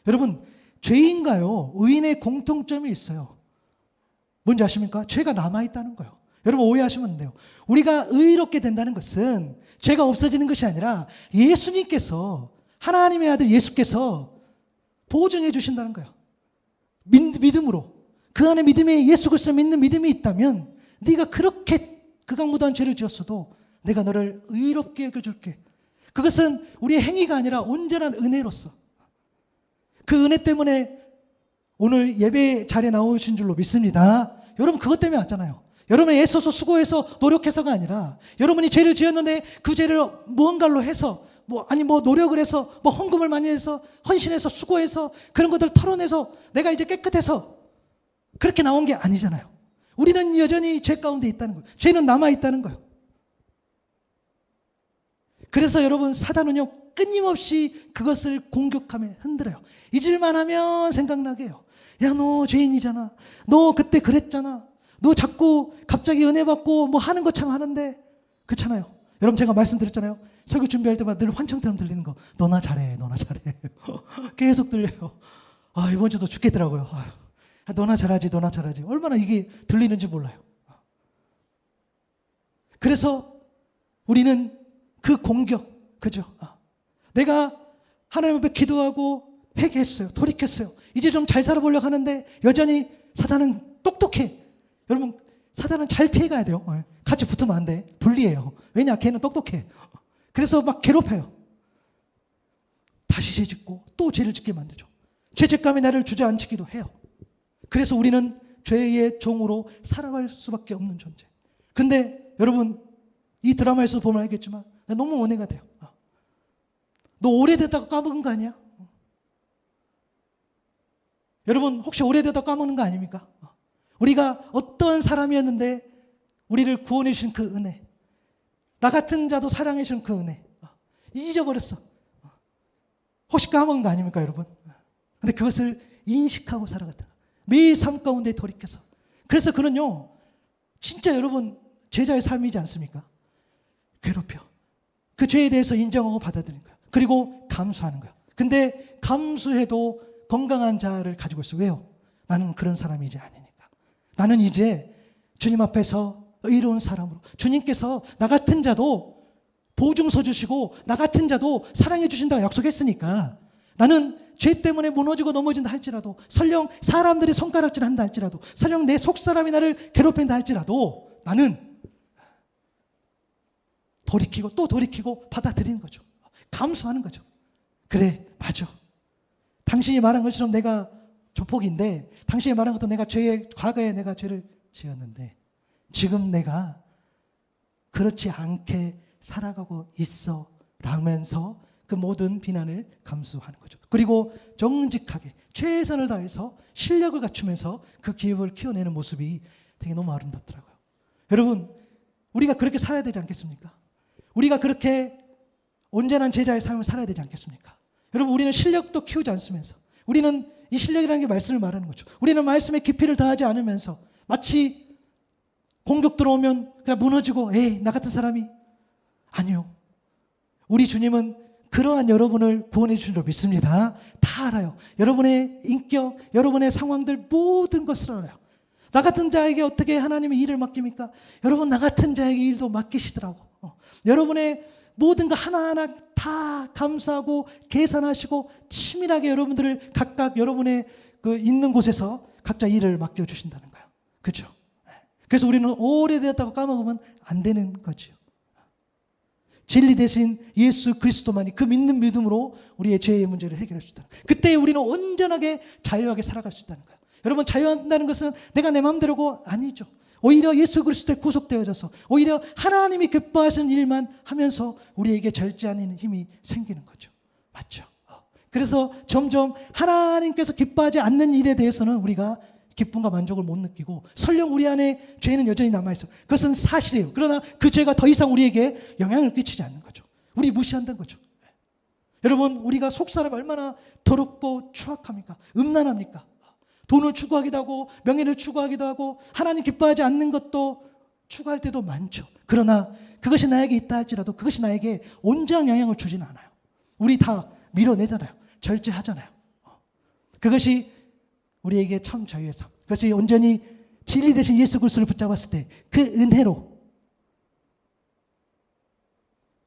여러분, 죄인가요? 의인의 공통점이 있어요. 뭔지 아십니까? 죄가 남아있다는 거예요. 여러분 오해하시면 안 돼요. 우리가 의롭게 된다는 것은 죄가 없어지는 것이 아니라 예수님께서 하나님의 아들 예수께서 보증해 주신다는 거예요. 믿음으로. 그 안에 믿음이 예수 그리스도 믿는 믿음이 있다면 네가 그렇게 극악무도한 죄를 지었어도 내가 너를 의롭게 여겨줄게. 그것은 우리의 행위가 아니라 온전한 은혜로서 그 은혜 때문에 오늘 예배 자리에 나오신 줄로 믿습니다. 여러분 그것 때문에 왔잖아요. 여러분이 애써서 수고해서 노력해서가 아니라 여러분이 죄를 지었는데 그 죄를 무언가로 해서 뭐 노력을 해서 뭐 헌금을 많이 해서 헌신해서 수고해서 그런 것들 털어내서 내가 이제 깨끗해서 그렇게 나온 게 아니잖아요. 우리는 여전히 죄 가운데 있다는 거예요. 죄는 남아있다는 거예요. 그래서 여러분 사단은요 끊임없이 그것을 공격하며 흔들어요. 잊을만 하면 생각나게 해요. 야, 너 죄인이잖아. 너 그때 그랬잖아. 너 자꾸 갑자기 은혜 받고 뭐 하는 거 참 하는데 그렇잖아요. 여러분 제가 말씀드렸잖아요. 설교 준비할 때마다 늘 환청처럼 들리는 거. 너나 잘해. 너나 잘해. 계속 들려요. 이번 주도 죽겠더라고요. 너나 잘하지. 너나 잘하지. 얼마나 이게 들리는지 몰라요. 그래서 우리는 그 공격, 그죠? 내가 하나님 앞에 기도하고 회개했어요. 돌이켰어요. 이제 좀 잘 살아보려고 하는데 여전히 사단은 똑똑해. 여러분 사단은 잘 피해가야 돼요. 같이 붙으면 안 돼. 불리해요. 왜냐? 걔는 똑똑해. 그래서 막 괴롭혀요. 다시 죄 짓고 또 죄를 짓게 만들죠. 죄책감이 나를 주저앉히기도 해요. 그래서 우리는 죄의 종으로 살아갈 수밖에 없는 존재. 근데 여러분 이 드라마에서 보면 알겠지만 너무 은혜가 돼요. 너 오래되다가 까먹은 거 아니야? 여러분 혹시 오래되다가 까먹는 거 아닙니까? 우리가 어떠한 사람이었는데 우리를 구원해 주신 그 은혜, 나 같은 자도 사랑해 주신 그 은혜 잊어버렸어. 혹시 까먹은 거 아닙니까 여러분? 근데 그것을 인식하고 살아갔다. 매일 삶 가운데 돌이켜서. 그래서 그는요, 진짜 여러분 제자의 삶이지 않습니까? 괴롭혀. 그 죄에 대해서 인정하고 받아들이는 거야. 그리고 감수하는 거야. 근데 감수해도 건강한 자아를 가지고 있어. 왜요? 나는 그런 사람이 이제 아니니까. 나는 이제 주님 앞에서 의로운 사람으로, 주님께서 나 같은 자도 보증서 주시고 나 같은 자도 사랑해 주신다고 약속했으니까 나는 죄 때문에 무너지고 넘어진다 할지라도, 설령 사람들이 손가락질 한다 할지라도, 설령 내 속사람이 나를 괴롭힌다 할지라도 나는 돌이키고 또 돌이키고 받아들이는 거죠. 감수하는 거죠. 그래, 맞아. 당신이 말한 것처럼 내가 조폭인데, 당신이 말한 것도 내가 과거에 내가 죄를 지었는데 지금 내가 그렇지 않게 살아가고 있어 라면서 그 모든 비난을 감수하는 거죠. 그리고 정직하게 최선을 다해서 실력을 갖추면서 그 기업을 키워내는 모습이 되게 너무 아름답더라고요. 여러분, 우리가 그렇게 살아야 되지 않겠습니까? 우리가 그렇게 온전한 제자의 삶을 살아야 되지 않겠습니까? 여러분, 우리는 실력도 키우지 않으면서, 우리는 이 실력이라는 게 말씀을 말하는 거죠. 우리는 말씀의 깊이를 더하지 않으면서 마치 공격 들어오면 그냥 무너지고, 에이, 나 같은 사람이. 아니요. 우리 주님은 그러한 여러분을 구원해 주신 줄 믿습니다. 다 알아요. 여러분의 인격, 여러분의 상황들 모든 것을 알아요. 나 같은 자에게 어떻게 하나님이 일을 맡깁니까? 여러분, 나 같은 자에게 일도 맡기시더라고. 여러분의 모든 거 하나하나 다 감사하고 계산하시고 치밀하게 여러분들을 각각 여러분의 그 있는 곳에서 각자 일을 맡겨주신다는 거예요. 그렇죠? 그래서 우리는 오래되었다고 까먹으면 안 되는 거죠. 진리 대신 예수 그리스도만이 그 믿는 믿음으로 우리의 죄의 문제를 해결할 수 있다는 거예요. 그때 우리는 온전하게 자유하게 살아갈 수 있다는 거예요. 여러분, 자유한다는 것은 내가 내 마음대로가 아니죠. 오히려 예수 그리스도에 구속되어져서 오히려 하나님이 기뻐하시는 일만 하면서 우리에게 절제하는 힘이 생기는 거죠. 맞죠? 그래서 점점 하나님께서 기뻐하지 않는 일에 대해서는 우리가 기쁨과 만족을 못 느끼고, 설령 우리 안에 죄는 여전히 남아있어. 그것은 사실이에요. 그러나 그 죄가 더 이상 우리에게 영향을 끼치지 않는 거죠. 우리 무시한다는 거죠. 여러분, 우리가 속사람이 얼마나 더럽고 추악합니까? 음란합니까? 돈을 추구하기도 하고 명예를 추구하기도 하고 하나님 기뻐하지 않는 것도 추구할 때도 많죠. 그러나 그것이 나에게 있다 할지라도 그것이 나에게 온전한 영향을 주지는 않아요. 우리 다 밀어내잖아요. 절제하잖아요. 그것이 우리에게 참 자유의 삶, 그것이 온전히 진리 대신 예수 그리스도를 붙잡았을 때 그 은혜로,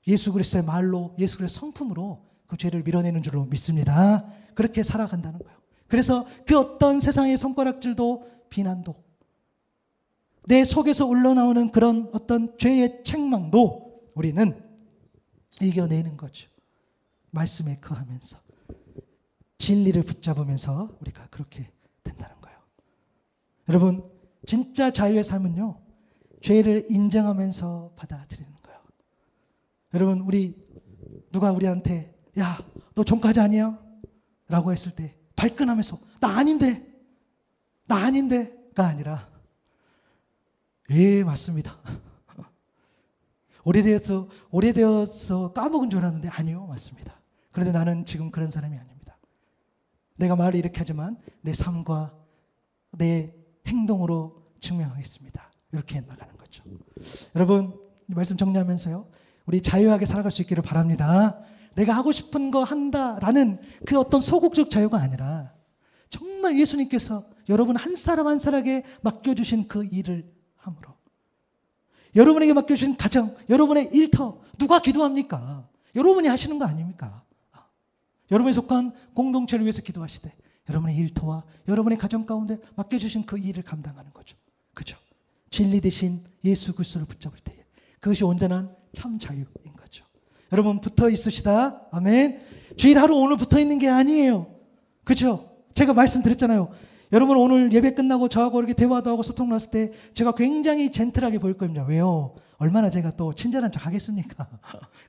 예수 그리스도의 말로, 예수 그리스도의 성품으로 그 죄를 밀어내는 줄로 믿습니다. 그렇게 살아간다는 거예요. 그래서 그 어떤 세상의 손가락질도 비난도, 내 속에서 흘러나오는 그런 어떤 죄의 책망도 우리는 이겨내는 거죠. 말씀에 거하면서 진리를 붙잡으면서 우리가 그렇게 된다는 거예요. 여러분, 진짜 자유의 삶은요, 죄를 인정하면서 받아들이는 거예요. 여러분, 누가 우리한테 야, 너 종까지 아니야? 라고 했을 때 발끈하면서 나 아닌데가 아니라 예, 맞습니다. 오래되어서 까먹은 줄 알았는데 아니요, 맞습니다. 그런데 나는 지금 그런 사람이 아닙니다. 내가 말을 이렇게 하지만 내 삶과 내 행동으로 증명하겠습니다. 이렇게 나가는 거죠. 여러분, 이 말씀 정리하면서요, 우리 자유하게 살아갈 수 있기를 바랍니다. 내가 하고 싶은 거 한다라는 그 어떤 소극적 자유가 아니라 정말 예수님께서 여러분 한 사람 한 사람에게 맡겨주신 그 일을 함으로, 여러분에게 맡겨주신 가정, 여러분의 일터, 누가 기도합니까? 여러분이 하시는 거 아닙니까? 여러분이 속한 공동체를 위해서 기도하시되 여러분의 일터와 여러분의 가정 가운데 맡겨주신 그 일을 감당하는 거죠. 그죠? 진리 대신 예수 그리스도를 붙잡을 때에 그것이 온전한 참 자유인 거죠. 여러분, 붙어 있으시다. 아멘. 주일 하루 오늘 붙어 있는 게 아니에요. 그죠? 제가 말씀드렸잖아요. 여러분, 오늘 예배 끝나고 저하고 이렇게 대화도 하고 소통 났을 때 제가 굉장히 젠틀하게 보일 겁니다. 왜요? 얼마나 제가 또 친절한 척 하겠습니까?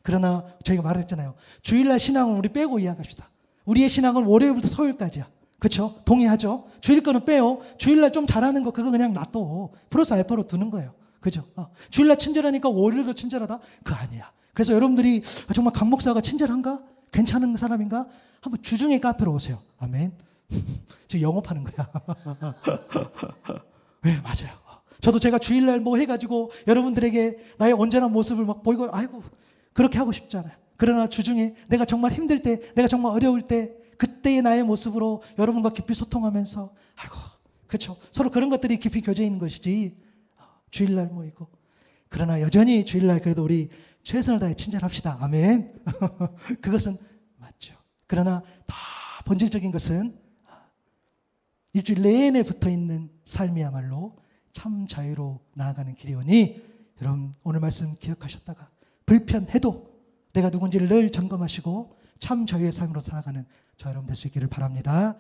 그러나 저희가 말했잖아요. 주일날 신앙은 우리 빼고 이야기합시다. 우리의 신앙은 월요일부터 토요일까지야. 그렇죠? 동의하죠? 주일 거는 빼요. 주일날 좀 잘하는 거 그거 그냥 놔둬. 플러스 알파로 두는 거예요. 그죠? 주일날 친절하니까 월요일도 친절하다? 그거 아니야. 그래서 여러분들이 정말 강 목사가 친절한가? 괜찮은 사람인가? 한번 주중에 카페로 오세요. 아멘. 지금 영업하는 거야. 네, 맞아요. 저도 제가 주일날 뭐 해가지고 여러분들에게 나의 온전한 모습을 막 보이고, 아이고, 그렇게 하고 싶잖아요. 그러나 주중에 내가 정말 힘들 때, 내가 정말 어려울 때, 그때의 나의 모습으로 여러분과 깊이 소통하면서, 아이고, 그렇죠. 서로 그런 것들이 깊이 교제해 있는 것이지. 주일날 모이고. 그러나 여전히 주일날 그래도 우리 최선을 다해 친절합시다. 아멘. 그것은 맞죠. 그러나 더 본질적인 것은 일주일 내내 붙어 있는 삶이야말로 참 자유로 나아가는 길이오니, 여러분 오늘 말씀 기억하셨다가 불편해도 내가 누군지를 늘 점검하시고 참 자유의 삶으로 살아가는 저 여러분 될 수 있기를 바랍니다.